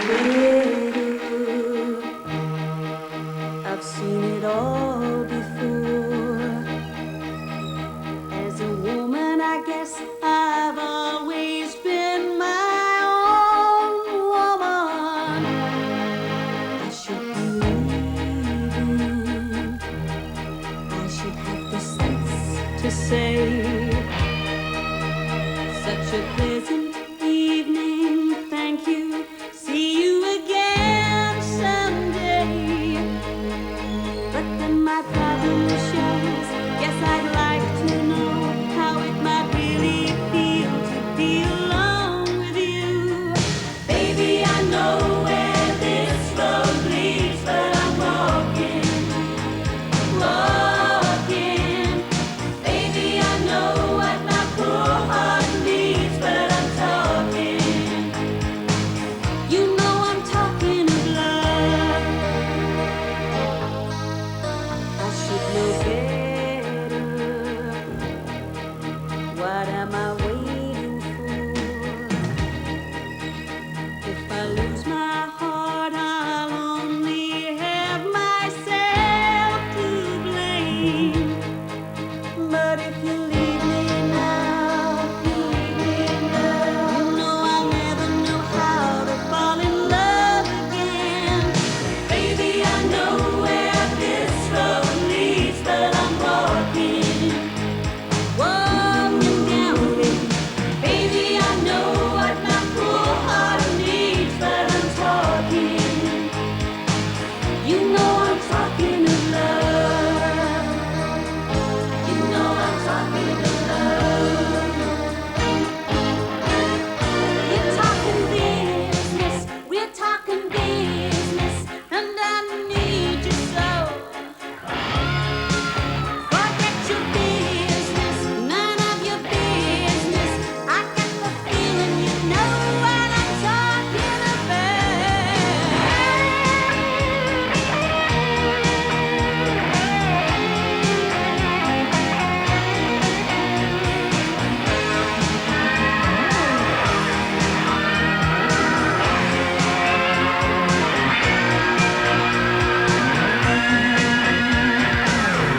better. I've seen it all before. As a woman, I guess I've always been my own woman. I should be leaving. I should have the sense to say, such a pleasant evening, thank you. See you again someday. But then my problem shows. Guess I'd like to know how it might really feel to be alone with you. Baby, I know where this road leads, but I'm walking, walking. Baby, I know what my poor heart needs, but I'm talking. You know I'm talking of love. I should know better. What am I waiting for? If I lose my heart, I'll only have myself to blame. But if you leave me now, you know I'll never know how to fall in love again. Baby, I know where this road leads, but I'm walking, walking down it. Baby, I know what my poor heart needs, but I'm talking. You know I'm talking of love. You know I'm talking of love. We're talking business, we're talking business, and I need you so. Forget your business, none of your business. I got the feeling you know what I'm talking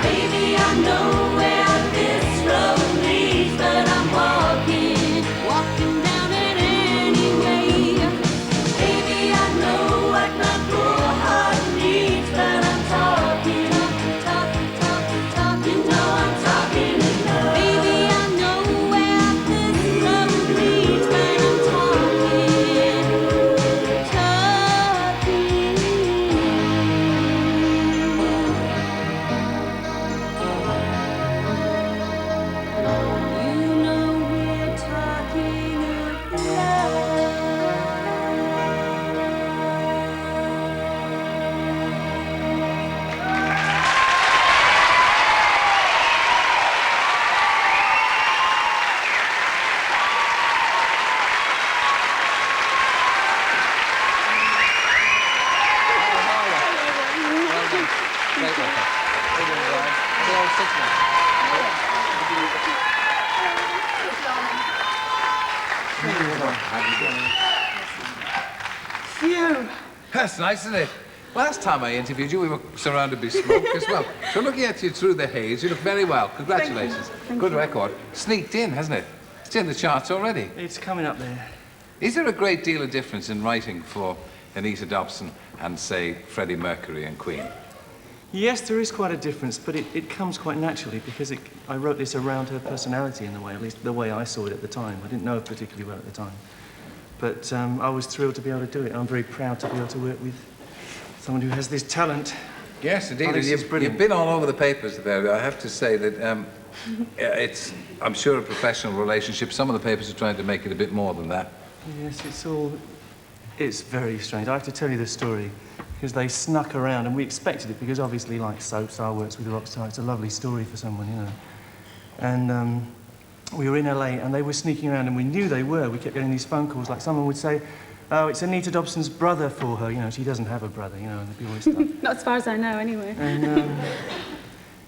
Baby, I know where this road leads, but I'm walking, walking down it anyway. Baby, I know what my poor heart needs, but I'm talking, talking, talking, talking. No, I'm talking of love. Baby, I know where this road leads, but I'm talking, talking. You know we're talking of love. Phew! That's nice, isn't it? Last time I interviewed you, we were surrounded by smoke as well. So looking at you through the haze, you look very well. Congratulations. Good record. Sneaked in, hasn't it? It's in the charts already. It's coming up there. Is there a great deal of difference in writing for Anita Dobson and, say, Freddie Mercury and Queen? Yes, there is quite a difference, but it comes quite naturally because I wrote this around her personality in a way, at least the way I saw it at the time. I didn't know her particularly well at the time. But I was thrilled to be able to do it. I'm very proud to be able to work with someone who has this talent. Yes, indeed. Alex is brilliant. You've been all over the papers there. I have to say that it's, I'm sure, a professional relationship. Some of the papers are trying to make it a bit more than that. Yes, it's very strange. I have to tell you the story because they snuck around and we expected it because obviously, like soap star works with a rock star, it's a lovely story for someone, you know. And we were in LA and they were sneaking around and we knew they were. We kept getting these phone calls, like someone would say, oh, it's Anita Dobson's brother for her. You know, she doesn't have a brother, you know, and they'd be always stuff. Not as far as I know, anyway.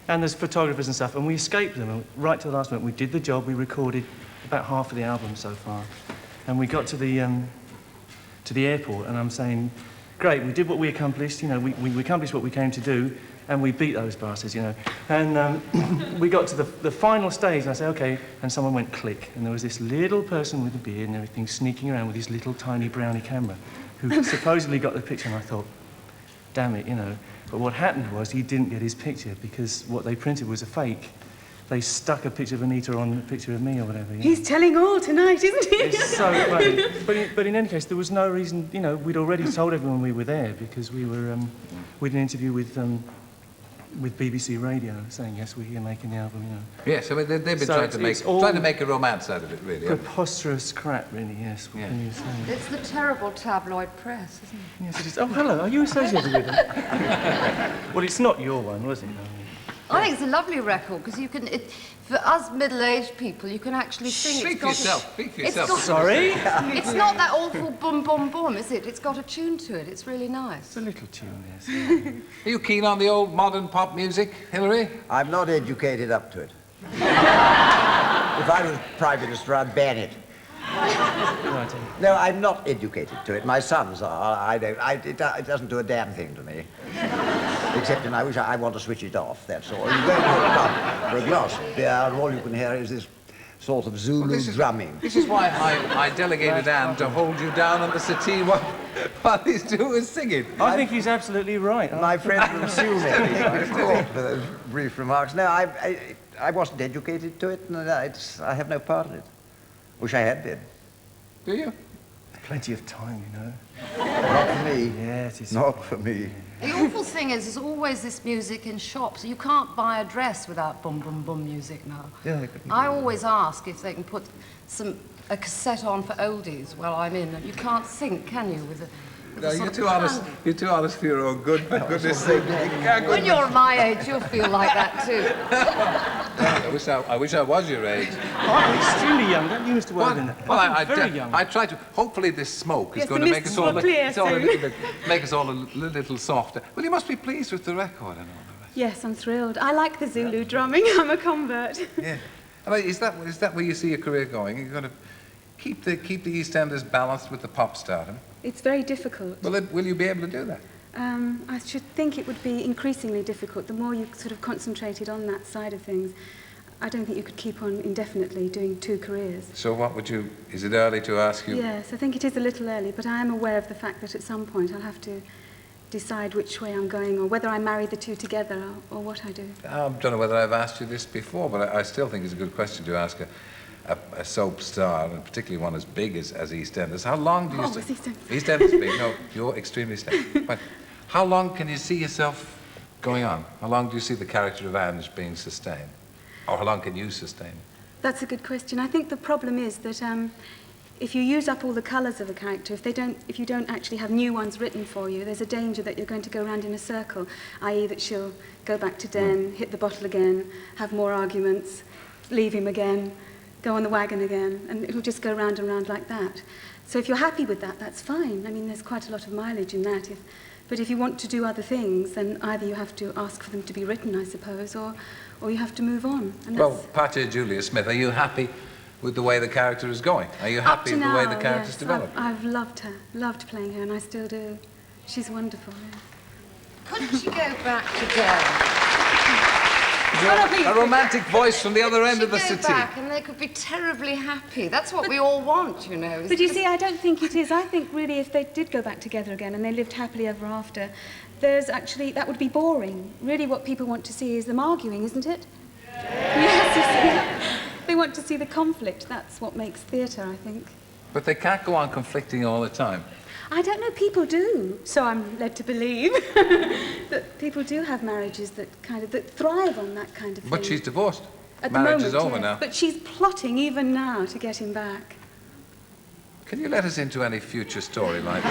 And there's photographers and stuff, and we escaped them. And right to the last moment, we did the job. We recorded about half of the album so far. And we got to the to the airport, and I'm saying, great, we did what we accomplished, you know, we accomplished what we came to do, and we beat those bastards, you know. And we got to the final stage, and I said, okay, and someone went click, and there was this little person with a beard and everything sneaking around with his little tiny brownie camera, who supposedly got the picture, and I thought, damn it, you know. But what happened was he didn't get his picture because what they printed was a fake. They stuck a picture of Anita on a picture of me or whatever. He's telling all tonight, isn't he? It's so funny. But in any case, there was no reason, you know, we'd already told everyone we were there because we were, with an interview with BBC Radio saying, yes, we're here making the album, you know. Yes, I mean, they've been So trying to make a romance out of it, really. Preposterous crap, really, yes. What can you say? It's the terrible tabloid press, isn't it? Yes, it is. Oh, hello, are you associated with them? Well, it's not your one, was it? No. I think it's a lovely record because you can, for us middle-aged people, you can actually sing. Speak for yourself. Speak for yourself. Sorry? It's not that awful boom, boom, boom, is it? It's got a tune to it. It's really nice. It's a little tune, yes. Are you keen on the old modern pop music, Hilary? I'm not educated up to it. If I was Prime Minister, I'd ban it. Right. No, I'm not educated to it. My sons are. It doesn't do a damn thing to me. Except, and I want to switch it off, that's all. You go to a pub for a glass of beer, and all you can hear is this sort of Zulu drumming. This is why I delegated Anne to hold you down on the settee while these two were singing. I think he's absolutely right. My friend will sue me for those brief remarks. No, I wasn't educated to it, and I have no part in it. Wish I had been. Do you? Plenty of time, you know. Not for me. Yeah, it is. Not for me. The awful thing is, there's always this music in shops. You can't buy a dress without boom, boom, boom music now. Yeah, I always ask if they can put a cassette on for oldies while I'm in. You can't think, can you, with a No, sort you're of too honest. candle. You're too honest for your own good. For goodness sake, you can't go. When you're my age, you'll feel like that too. I wish I was your age. I'm extremely young, don't you, Mr. Wogan? Well, I'm very young. I try to. Hopefully, this smoke is Yes, going the to make mists us all will clear soon. make us all a little softer. Well, you must be pleased with the record and all the rest. Yes, I'm thrilled. I like the Zulu drumming. I'm a convert. Yeah. I mean, is that where you see your career going? You're going to keep the EastEnders balanced with the pop stardom. It's very difficult. Will you be able to do that? I should think it would be increasingly difficult the more you sort of concentrated on that side of things. I don't think you could keep on indefinitely doing two careers. So what would you... Is it early to ask you? Yes, I think it is a little early, but I am aware of the fact that at some point I'll have to decide which way I'm going or whether I marry the two together or what I do. I don't know whether I've asked you this before, but I still think it's a good question to ask a soap star, and particularly one as big as EastEnders. How long do you... Oh, it's EastEnders. EastEnders big. No, you're extremely steady. But how long can you see yourself going on? How long do you see the character of Anne as being sustained? Or how long can you sustain it? That's a good question. I think the problem is that if you use up all the colours of a character, if you don't actually have new ones written for you, there's a danger that you're going to go around in a circle, i.e. that she'll go back to Den, hit the bottle again, have more arguments, leave him again, go on the wagon again, and it'll just go round and round like that. So if you're happy with that, that's fine. I mean, there's quite a lot of mileage in that. But if you want to do other things, then either you have to ask for them to be written, I suppose, or you have to move on. And Well, Pater Julia Smith, are you happy with the way the character is going? Are you happy with the way the character's developed? I've loved her, loved playing her, and I still do. She's wonderful. Yeah. Couldn't she go back to Den? A romantic voice from the other end of the She'd go city. back and they could be terribly happy. That's what we all want, you know. But you see, I don't think it is. I think really if they did go back together again and they lived happily ever after, that would be boring. Really what people want to see is them arguing, isn't it? Yes, you see. They want to see the conflict. That's what makes theatre, I think. But they can't go on conflicting all the time. I don't know, people do. So I'm led to believe that people do have marriages that thrive on that kind of thing. But she's divorced. At the Marriage moment, is over yes. now. But she's plotting even now to get him back. Can you let us into any future storyline?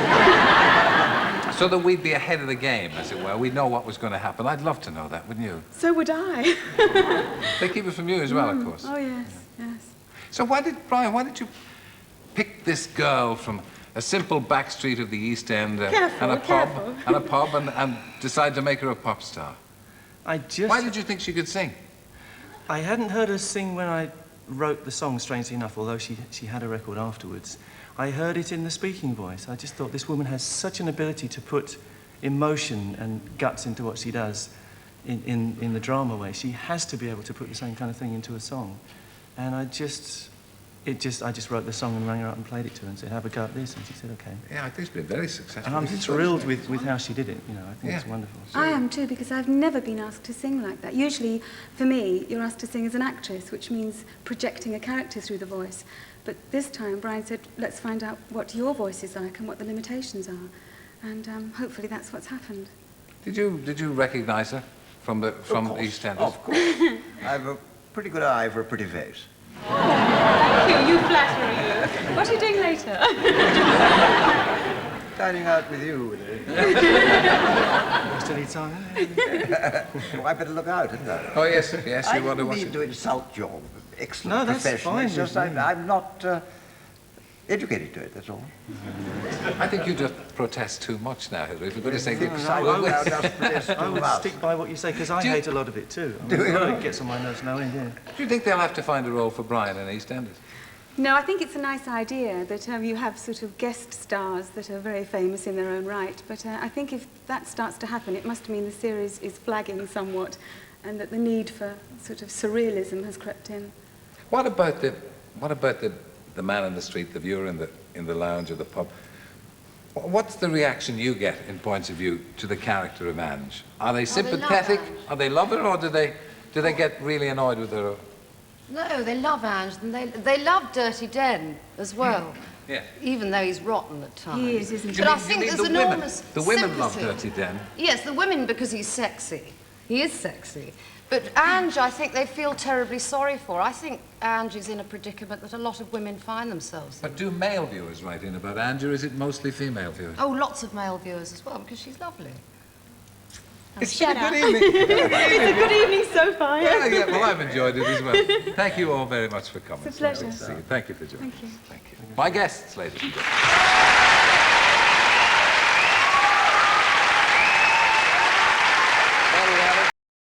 So that we'd be ahead of the game, as it were. We'd know what was going to happen. I'd love to know that, wouldn't you? So would I. They keep it from you as well, of course. Oh, yes, yes. So why did you pick this girl from a simple back street of the East End Careful, and a pub and decide to make her a pop star? I just... Why did you think she could sing? I hadn't heard her sing when I wrote the song, strangely enough, although she had a record afterwards. I heard it in the speaking voice. I just thought this woman has such an ability to put emotion and guts into what she does in the drama way. She has to be able to put the same kind of thing into a song. And I just wrote the song and rang her up and played it to her and said, have a go at this, and she said, okay. Yeah, I think it's been very successful. And I'm thrilled with how she did it, you know, I think it's wonderful. I am too, because I've never been asked to sing like that. Usually, for me, you're asked to sing as an actress, which means projecting a character through the voice. But this time, Brian said, let's find out what your voice is like and what the limitations are. And hopefully that's what's happened. Did you recognise her from EastEnders? Of course. I have a pretty good eye for a pretty face. Thank you, you flatter you. What are you doing later? Dining out with you. Lost any time? Well, I better look out, hadn't I? Oh, yes, yes, I you want to didn't watch mean it. to insult your excellent No, that's profession. fine It's just with me. I'm not educated to it, that's all. I think you just protest too much now, Hilary. If you're going to say good... I I would stick by what you say, because I hate a lot of it too. I mean, it gets on my nerves no end, yeah. Do you think they'll have to find a role for Brian in EastEnders? No, I think it's a nice idea that you have sort of guest stars that are very famous in their own right. But I think if that starts to happen, it must mean the series is flagging somewhat and that the need for sort of surrealism has crept in. What about the man in the street, the viewer in the lounge or the pub? What's the reaction you get in points of view to the character of Ange? Are they sympathetic? Are they love her, or do they get really annoyed with her? No, they love Ange, and they love Dirty Den as well. Yeah. Even though he's rotten at times. He is, isn't he? But I think there's enormous The women love sympathy. Dirty Den. Yes, the women because he's sexy. He is sexy. But Ange, I think they feel terribly sorry for. I think Ange is in a predicament that a lot of women find themselves in. But do male viewers write in about Ange, or is it mostly female viewers? Oh, lots of male viewers as well, because she's lovely. It's been a good evening. It's a good evening so far. Yeah, yeah, well, I've enjoyed it as well. Thank you all very much for coming. It's a pleasure. Lovely to see you. Thank you for joining Thank you. us. Thank you. My guests, ladies and gentlemen.